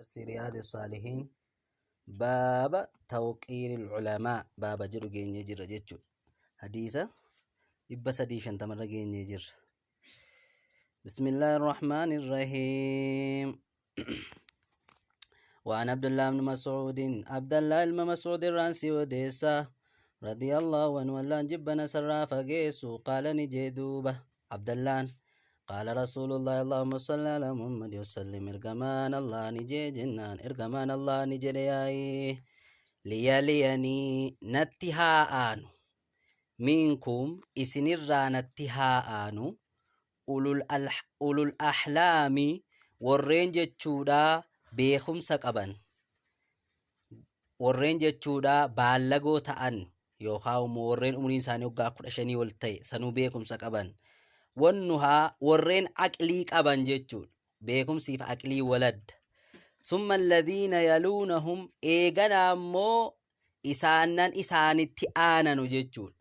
درس رياض الصالحين باب توقير العلماء باب جرو جيني جر جتشو حديثة إبا سديشن تمر جيني جر. بسم الله الرحمن الرحيم. وعن عبد الله بن مسعود عبد الله بن مسعود الرانسي وديسا رضي الله عنه ولا جبنا سرا فقيسو قال نجدوبه عبد الله قال رسول الله اللهم صل على محمد وسلم ارجمان الله نجي جنان ارجمان الله نجي لياليني نتها آنو منكم إسنرا نتها آنو أولو الأحلام والرنج تشودا بيخم سكبان والرنج تشودا بالغو تأن يوخاو مورين أمرين سانيو غاكو أشاني والتاي سانو بيخم سكبان wannuhaa warreen aqlii qaban jechuudha. Beekumsiif aqlii walad. Summa alladhiina yaluunahum eeganaa ammoo isaannan isaanitti aananu jechuudha.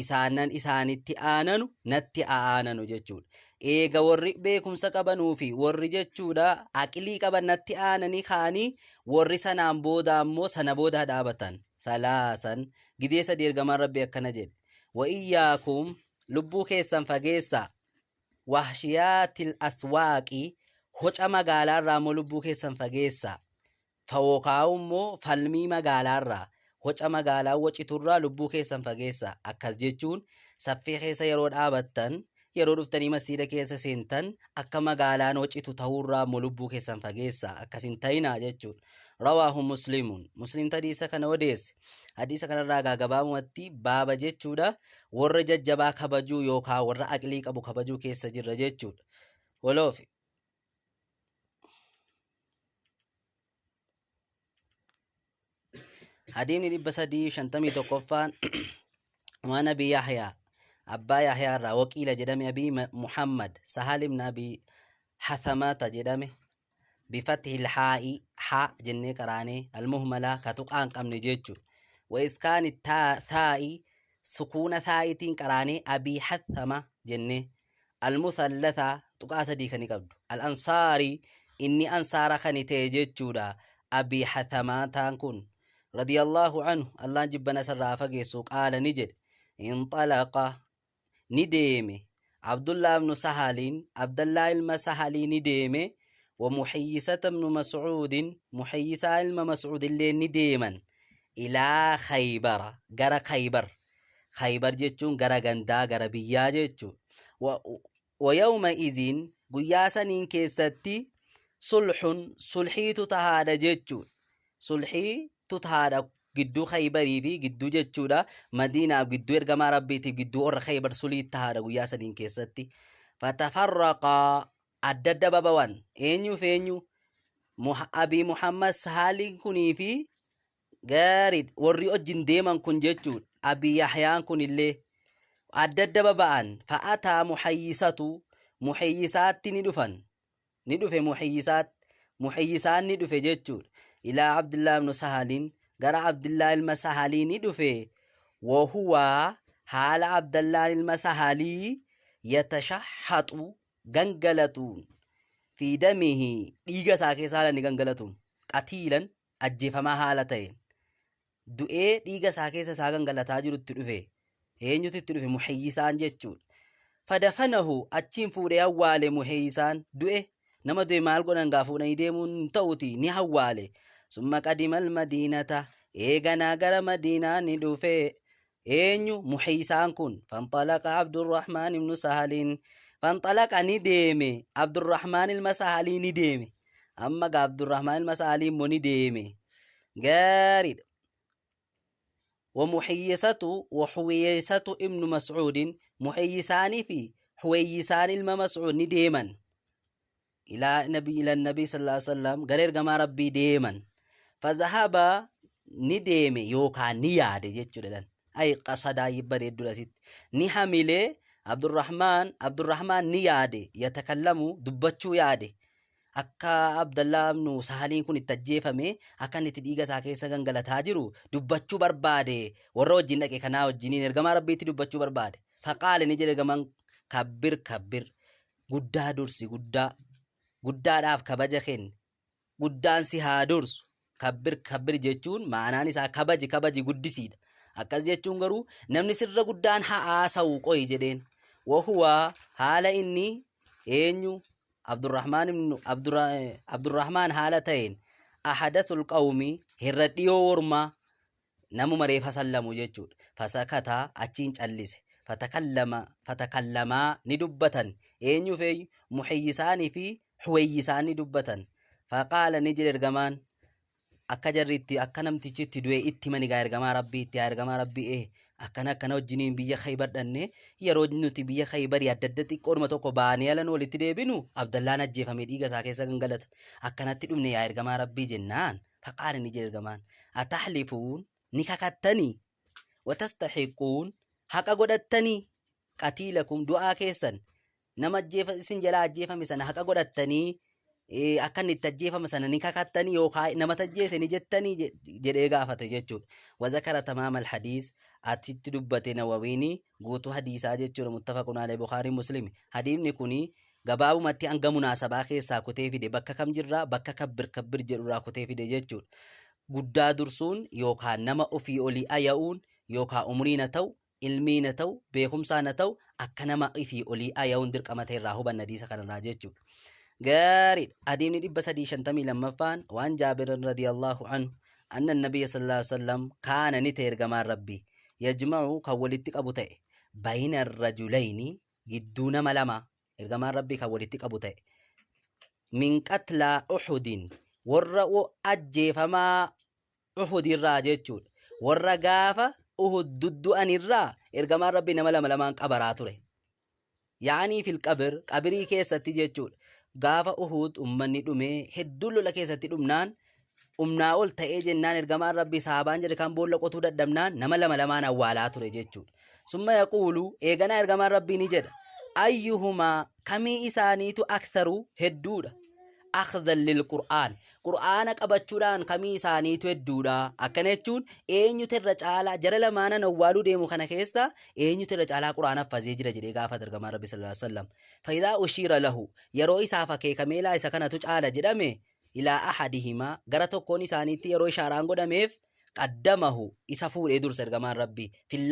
Isaannan isaanitti aananu natti aananu jechuudha. Eega warri beekumsa qabanuu fi warri jechuudha aqlii qaban natti aananii kaanii warri sanaan booda ammoo sana booda dhaabatan. Salaasan gideessa dirgamaan rabbi akkana jedhe. Wa iyyaakum lubbuu keessan fageessa wahshiyaatil aswaaqi hoca magaalaarraa immoo lubbuu keessan fageessa fawookaa'ummoo falmii magaalaarraa hoca magaalaa wociturraa lubbuu keessan fageessa. Akkas jechuun saffii keessa yeroo dhaabattan yeroo dhuftanii masjiida keessa seentan akka magaalaan wocitu ta'uurraa immoo lubbuu keessan fageessa. Akkas hin ta'inaa jechuudha. Rawaahu muslimuun muslimta hadiisa kana odeesse. Hadiisa kanarraa gabaabumatti baaba jechuudha warra jajjabaa kabajuu yookaan warra aqlii qabu kabajuu keessa jirra jechuudha. Waloofi hadiimni 351ffaan waan Abi Yahyaa abbaa Yahyaa irraa waqiila jedhame Abii Muhammad Sahal ibn Abii Hathamata jedhame بفتح الحاء حاء جنة قراني المهملة كتقان قمن جيجو وإسكان الثاء سكون ثائتين قراني أبي حثمة جنة المثلثة تقاس دي خني قبض الأنصاري إني أنصار خني تيجيجو دا أبي حثمة تانكون رضي الله عنه الله جبنا سرافة جيسوك قال نجد انطلق نديمي عبد الله بن سهلين عبد الله المسهلي نديمي ومحيسة بن مسعود محيسة المسعود اللي نديما إلى خيبر جرى خيبر جتون جرى جندا جرى بيا جتون ويومئذ قياسا إن كيستي صلحي تتهاد جتون صلحي تتهاد جدو خيبري في جدو جتودا مدينة جدو إرجما ربيتي جدو أور خيبر صلي تهاد قياسا إن كيستي فتفرقا أدد بابوان إنيو فينيو أبي محمد سهالين كوني في غارد وريو جنديمان كون جيتشود أبي يحيان كون اللي أدد بابان فأتى محيسات ندفن محيسات ندفن جيتشود إلى عبد الله بن سهالين غار عبد الله المسهالي ندفن وهو حال عبد الله المسهالي يتشحط gangalatuun fi damihi dhiiga isaa keessaa haala ni gangalatuun qatiilan ajjeefamaa haala ta'een du'ee dhiiga isaa keessa isaa gangalataa jirutti dhufe eenyutu itti dhufe muhayyisaan jechuudha. Fadafanahu achiin fuudhee awwaale muhayyisaan du'e nama du'e maal godhan gaa fuudhanii deemuun ta'uti ni awwaale. Summa qadimal madiinata eeganaa gara madiinaa ni dhufe eenyu muhayyisaan kun fanxalaqa Abdurrahmaan ibnu Sahaliin فانطلق نديمي عبد الرحمن المسهلي نديمي أما عبد الرحمن المسهلي منديمي جارد وحويسة ابن مسعود محيسان في حويسان المسعود نديما إلى النبي صلى الله عليه وسلم غير جما ربي ديما فذهب نديمي يوكا نياد يجتلن أي قصدا يبرد دراسيت نحمله عبد الرحمن نيادي يتكلموا دبتشو يادي أكا عبد الله بن سهلين كن التجيفمي أكا نتديغا ساكي سغنغلا تاجرو دبتشو بربادي ورو جنك كناو جنين ارغما ربيتي دبتشو بربادي فقال نجي ارغمان كبر قدا درسي قدا داف كبجخين guddaan si haa dursu. Kabbir jechuun maanaan isaa kabaji guddisiidha. Akkas jechuun garuu namni sirra guddaan haa haasa'u qoyi jedheen. Wahuwaa haala inni eenyu Abdurrahmaan haala ta'een ahadasul qawmi hirra dhiyoo ormaa namuma reefa sallamu jechuudha. Fasakataa achiin callise. Fatakallamaa ni dubbatan. Eenyuuf eenyu muhayyisaanii fi huwayyisaan ni dubbatan. Faqaala ni jedhe ergamaan akka jarriitti akka namtichitti du'e itti manigaa ergamaa rabbii itti ergamaa rabbii akkana wajjiniin biyya Khaybar dhanne yeroo nuti biyya Khaybar adda adda xiqqoodhuma tokko baanee alan walitti deebinu Abdallaan ajjeefame dhiiga isaa keessa gangalata. Akkanatti dhumne yaa ergamaa rabbii jennaan. Faqaala ni jedhe ergamaan atahlifuun ni kakattanii watastahiquun haqa godhattanii qatiilakum du'aa keessan nama isin jalaa ajjeefame sana haqa godhattanii akka inni itti ajjeefame sana ni kakattanii yookaan nama tajjeese ni jettanii jedhee gaafate jechuudha. Wazakara tamaamal hadiis atitti dubbate Nawawiin guutuu hadiisaa jechuudha. Muttafaqun alayhi Bukhaarii Muslim. Hadiisni kuni gabaabumatti hanga munaasabaa keessaa kutee fide bakka kam jirraa bakka kabbir jedhurraa kutee fide jechuudha. Guddaa dursuun yookaan nama ofii olii aya'uun yookaan umriin haa ta'u ilmiin haa ta'u beekumsaan haa ta'u akka nama ofii olii aya'uun dirqama ta'erraa hubanna hadiisa kanarraa jechuudha. Gaarii hadiisni 352 waan Jaabir radiyallahu anhu anna nabiyya sallallahu alaihi wasallam kaana ni ta'e ergamaan rabbii yajma'u kan walitti qabu ta'e bayna rajulayni gidduu nama lama ergamaan rabbii kan walitti qabu ta'e min qatlaa Uhudin warra ajjeefamaa Uhudirraa jechuudha. Warra gaafa Uhud duddu'anirraa ergamaan rabbii nama lamaan qabaraa ture. Yaanii fil qabirii keessatti jechuudha. Gaafa Uhud ummanni dhumee hedduu lola keessatti dhumnaan umnaa ol ta'ee jennaan ergamaan rabbii sahabaan jedhe kan boolla qotuu dadhabnaan nama lamaan awwaalaa ture jechuudha. Summa yaquulu eeganaa ergamaan rabbii ni jedha ayyuhumaa kamii isaaniitu aktharu hedduudha. Akhdhan lil qur'aana qabachuudhaan kamii isaaniitu hedduudha. Akkana jechuun eenyutu irra caalaa jara lamaanan awwaaluu deemu kana keessa eenyutu irra caalaa qur'aanaaf fazee jira jedhee gaafata ergamaan rabbi sallallahu alaihi wasallam. Faayidaa ushiira lahu yeroo isaaf akeekamee laa isa kanatu caala jedhame ilaa ahadihimaa gara tokkoon isaaniitti yeroo ishaaraan godhameef qaddamahu isa fuudhee dursa ergamaan rabbii fil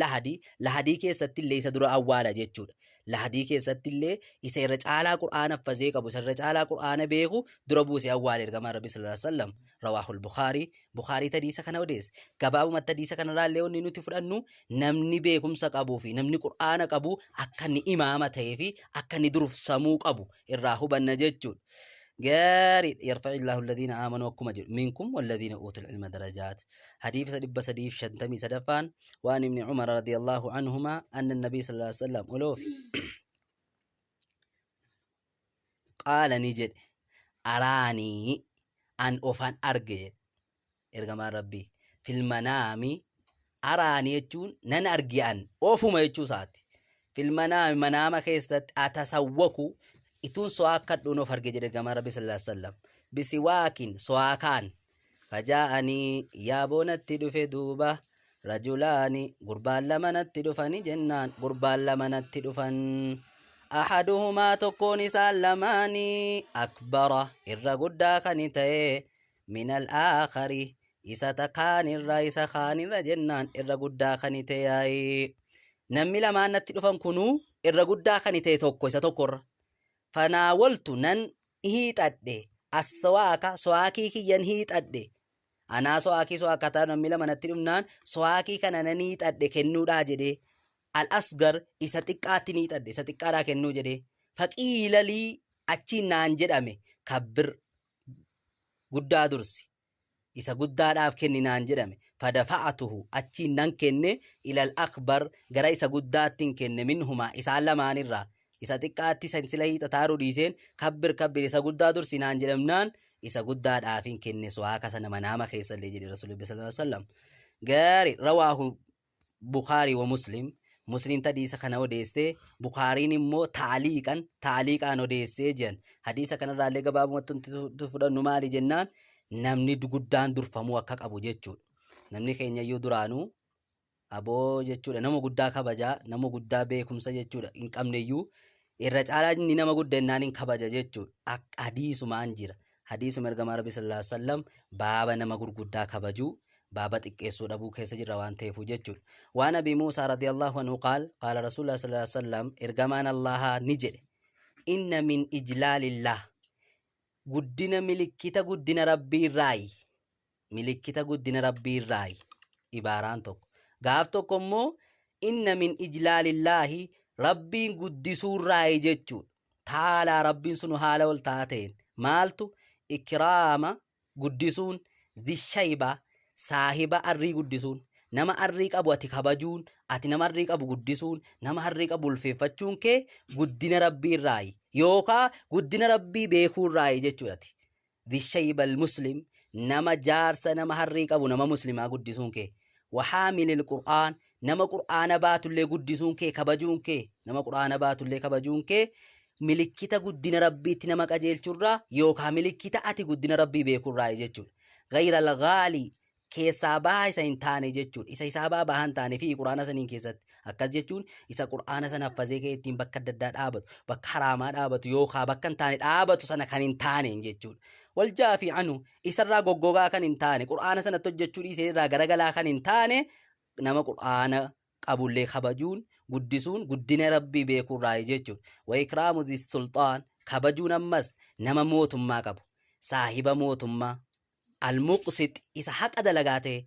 lahadii keessatti illee isa dura awwaala jechuudha. Lahadii keessatti illee isa irra caalaa qur'aanaaf fazee qabu isa irra caalaa qur'aana beeku dura buusee awwaala ergamaan rabbii sallallahu alaihi wasallam. Rawaahul Bukhaarii hadiisa kana odeesse. Gabaabumatti hadiisa kanarraa illee wanni nuti fudhannu namni beekumsa qabuu fi namni qur'aana qabu akka inni imaama ta'ee fi akka inni dursamuu qabu irraa hubanna jechuudha. Gaarii yarfa'illahu alladhiina aamanuu akkuma jedhu minkum walladhiina uutul ilma darajaat. حديث دب سديف شنتمي سدفان وان ابن عمر رضي الله عنهما أن النبي صلى الله عليه وسلم ألوف قال نجد أراني أن أفن أرجع إرجما ربي في المنام أراني يجون نن أرجع أن أوفما يجوسات في المنام منام كيست أتسوكو إتون سواكت لونو فرجع إرجما ربي صلى الله عليه وسلم بسواكين سواكان فجاءني يا بونتي دفه دوبا رجلان قربان لمنتي دفني جنان قربان لمنتي دفن أحدهما تكون سلماني أكبر الرقدا خانته من الآخر إسا تكان الرئيس خان الرجنان الرقدا خانته نمي لما نتي دفن كنو الرقدا خانته توكو إسا توكر فناولت نن هيت أدي السواك سواكي كي ينهيت أدي أنا سواكي سواكتا نميلا منتي دمنان سواكي كان ننيت أدي كنو دا جدي الأصغر إسا تقاتي نيت أدي إسا تقاتا كنو جدي فقيل لي أچي نانجد أمي كبر قدا درسي إسا قدا داف كني نانجد أمي فدفعته أچي نان كني إلى الأكبر غرا إسا قداتين كني منهما إسا اللمان الرا إسا تقاتي سنسلهي تتارو ديسين كبر إسا قدا درسي نانجد أمنان isa guddaadhaafin kenne suwaaka sana manaama keessa illee jedhe Rasuulli sallallahu alaihi wasallam. Gaarii rawaahu Bukhaarii wa Muslim hadiisa kana odeessee Bukhaariin immoo taaliiqaan odeessee jiran hadiisa kanarraa illee gabaabumatti fudhannu maali jennaan namni guddaan durfamuu akka qabu jechuudha. Namni keenya iyyuu duraanuu aboo jechuudha nama guddaa kabajaa nama guddaa beekumsa jechuudha hin qabne iyyuu irra caalaa inni nama guddaa innaan hin kabaja jechuudha hadiisumaan jira. hadiisuma ergamaa rabbi sallallahu alaihi wasallam baaba nama gurguddaa kabajuu baaba xiqqeessuu dhabuu keessa jirra waan ta'eefu jechuudha. Waan Abii Muusaa radiyallahu anhu qaala rasuulullah sallallahu alaihi wasallam ergamaan Allahaa ni jedhe inna min ijlaalillah guddina milikkita guddina rabbiirraayi milikkita guddina rabbiirraayi ibaaraan tokko gaaf tokko immoo inna min ijlaalillaahi rabbiin guddisuurraayi jechuudha. Taalaa rabbiin sun haala ol taateen maaltu ikraama guddisuun zishayba saahiba arrii guddisuun nama arrii qabu ati kabajuun ati nama arrii qabu guddisuun nama arrii qabu ulfeeffachuun kee guddina rabbiirraayi yookaa guddina rabbii beekuurraayi jechuudhati. Zishaybal muslim nama jaarsa nama harrii qabu nama muslimaa guddisuun kee wahaamilil qur'aan nama qur'aana baatullee guddisuun kee kabajuun kee nama qur'aana baatullee kabajuun kee milikkita guddina rabbiitti nama qajeelchurraa yookaan milikkita ati guddina rabbii beekurraa jechuudha. Gayra lagaalii keessaa bahaa isa hin taane jechuudha. Isa isaa bahaa hin taane fi quraana saniin keessatti akkas jechuun isa quraana sana haffazee kee ittiin bakka adda addaa dhaabatu bakka haraamaa dhaabatu yookaan bakka hin taane dhaabatu sana kan hin taaneen jechuudha. Waljaafi anu isarraa goggogaa kan hin taane quraana sanatti hojjechuu dhiisee irraa garagalaa kan hin taane nama quraana qabullee kabajuun guddisuun guddina rabbii beekurraa jechuudha. Wa ikraamu dhis sultaan kabajuun ammas nama mootummaa qabu saahiba mootummaa almuqsit isa haqa dalagaa ta'e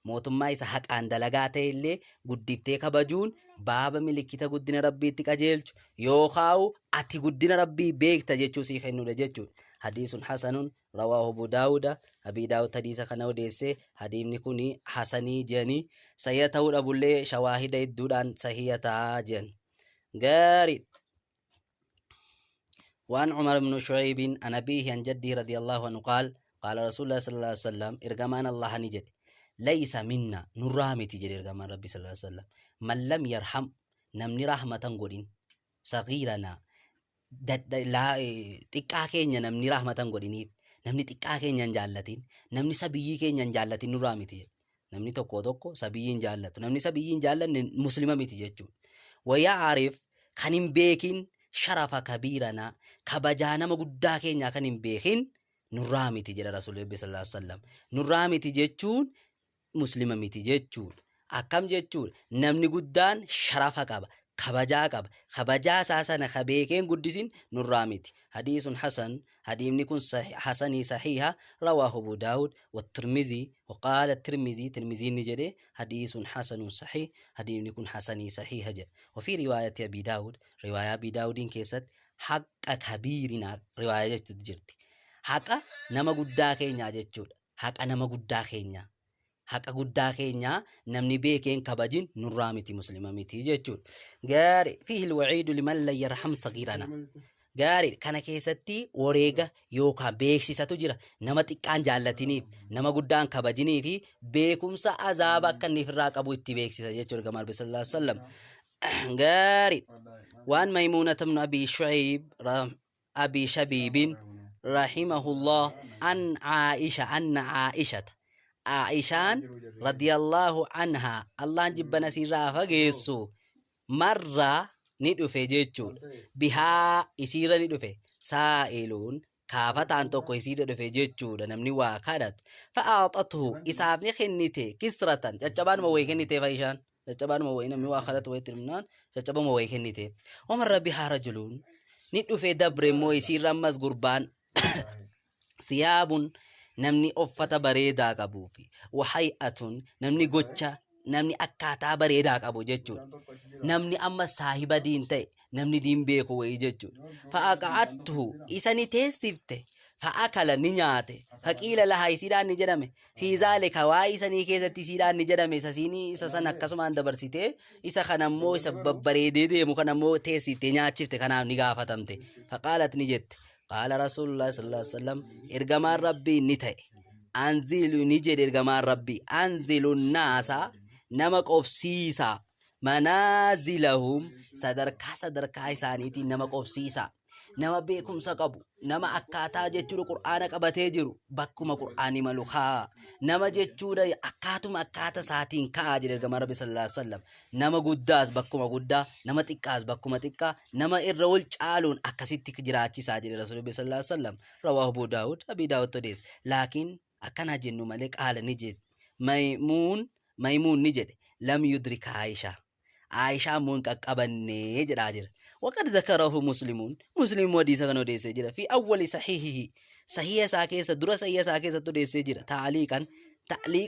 mootummaa isa haqaan dalagaa ta'e illee guddiftee kabajuun baaba milikkita guddina rabbiitti qajeelchu yookaan ati guddina rabbii beekta jechuu sii kennudha jechuudha. Hadiisun hasanun rawaahu Abu Daawuda Abii Daawud hadiisa kana odeessee hadiisni kuni hasanii jedhanii sayya ta'uu dhabullee shawaahida hedduudhaan sahiya ta'aa jedhan gaarii. وعن عمر بن شعيب عن أبيه عن جده رضي الله عنه قال رسول الله صلى الله عليه وسلم إرجمان الله نجد ليس منا نرامتي جد إرجمان ربي صلى الله عليه وسلم من لم يرحم نمني رحمة قولين صغيرنا لا تكاكين نمني رحمة قولين نمني تكاكين جالتين نمني سبيين جالتين نرامتي نمني توكو سبيين جالت نمني سبيين جالت مسلمة متي ويعرف خنين بيكين شرف كبيرنا كبجانا مقدا كينيا خنين بيكين nurraamiti jedha Rasuulli sallallahu alaihi wasallam. Nurraamiti jechuun muslima miti jechuudha. Akkam jechuudha namni guddaan sharafa qaba kabajaa qaba kabajaa isaa sana kabeekeen guddisin nurraamiti. Hadiisun hasan hadiimni kun hasanii sahiha rawaahu Abu Daawud wa Tirmizi وقال الترمذي ترمذي نجده حديث حسن صحيح hadiimni kun hasanii sahiha jedha. وفي رواية أبي داود رواية أبي داود كيست حق كبيرنا رواية جرتي haqa nama guddaa keenyaa jechuudha. Haqa nama guddaa keenyaa haqa guddaa keenyaa namni beekeen kabajin nurraa miti muslima miti jechuudha. Gaarii fiihi alwaciidu liman lam yarham sagiirana gaarii kana keessatti wareega yookaan beeksisatu jira nama xiqqaan jaallatiniif nama guddaan kabajinii fi beekumsa azaaba akka inni ofirraa qabu itti beeksisa jechuudha. Gamaa Rabbi sallallahu alaihi wasallam gaarii waan Maymuunata ibn Abi Shabiibin رحمه الله أن عائشة عائشان رضي الله عنها الله جبنا سيرا فجيسو مرة ندفع جيتشون بها يصير ندفع سائلون كافتان توكو يصير ندفع جيتشون نمني واكادت فأعطته إسابني خنيته كسرة جتبان موي خنيته فايشان جتبان موي نمي واخدت ويترمنان جتبان موي خنيته ومر بها رجلون ندفع دبر موي يصير رمز قربان ثياب نمني أفتا بريدا قبوفي وحيئة نمني قوچا نمني أكاتا بريدا قبو ججون نمني أما صاحب دين تي نمني دين بيكو ويججون فأقعدته إساني تيستفته فأكل نياته فقيل لها يسيدان نجرمه في ذلك وايساني كيستي سيدان نجرمه سسيني إساسان أكسمان دبرسيته إسا خنمو إسا بريدي دي مخنمو تيستي نياتشفته خنام نغافتمته فقالت نجت قال رسول الله صلى الله عليه وسلم إرجمان ربي نتاي أنزل نجد إرجمان ربي أنزل الناس نمك أبسيسا منازلهم صدركا إسانيتي نمك أبسيسا nama beekumsa qabu, nama akkaataa jechuudha qur'aana qabatee jiru bakkuma qur'aani malu kaa, nama jechuudha akkaataa isaatiin kaa jedhe ergamaa Rabbi sallallahu alaihi wasallam. Nama guddaas bakkuma guddaa, nama xiqqaas bakkuma xiqqaa, nama irra ol caaluun akkasitti jiraachisaa jedhe Rasuulli sallallahu alaihi wasallam. Rawaahu Abu Daawud, Abi Daawud odeesse. Laakiin akkana jennu malee qaala ni jedhe. Maymuun ni jedhe lam yudrika Aishaa mun qaqqabannee jedhaa jira. وقد ذكره مسلم وديسا كانوا ديسي جرا في أول صحيحه صحيح ساكيسة درا صحيح ساكيسة تو ديسي جرا تعليقا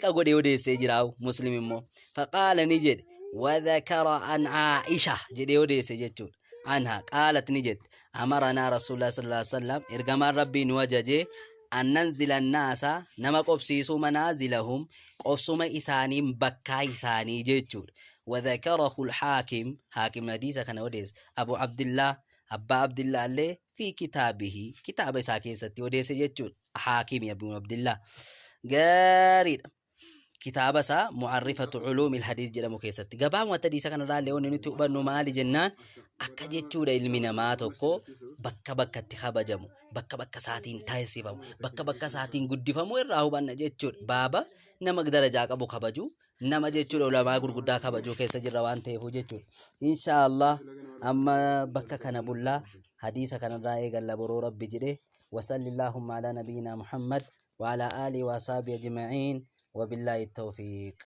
قد ديسي جرا مسلم مو فقال نجد وذكر عن عائشة جديو ديسي جتون عنها قالت نجد أمرنا رسول الله صلى الله عليه وسلم إرقام ربي نوججي أن ننزل الناس نما قبسيسو منازلهم قبسو ما إساني بكا إساني جتون وذكره الحاكم حاكم حديث كان وديس أبو عبد الله أبا عبد الله اللي في كتابه كتاب ساكين ستي وديس يجود حاكم يا ابن عبد الله قاري كتاب سا معرفة علوم الحديث جل مكيستي قبام وتديس كان رالي وننو تؤبن مال جنان akka jechuudha ilmi namaa tokko bakka itti kabajamu bakka saatiin taasifamu bakka saatiin guddifamu irraa hubanna jechuudha. Baaba nama darajaa qabu kabaju nama jechuudha ulamaa gurguddaa kabaju keessa jirra waan ta'eef jechuudha. Inshaallah amma bakka kana bullaa hadiisa kanarraa eegalla boroo Rabbi jedhe wasallillahumma ala nabiyyina Muhammad wa ala alihi wa ashabihi ajma'in wa billahi tawfiq.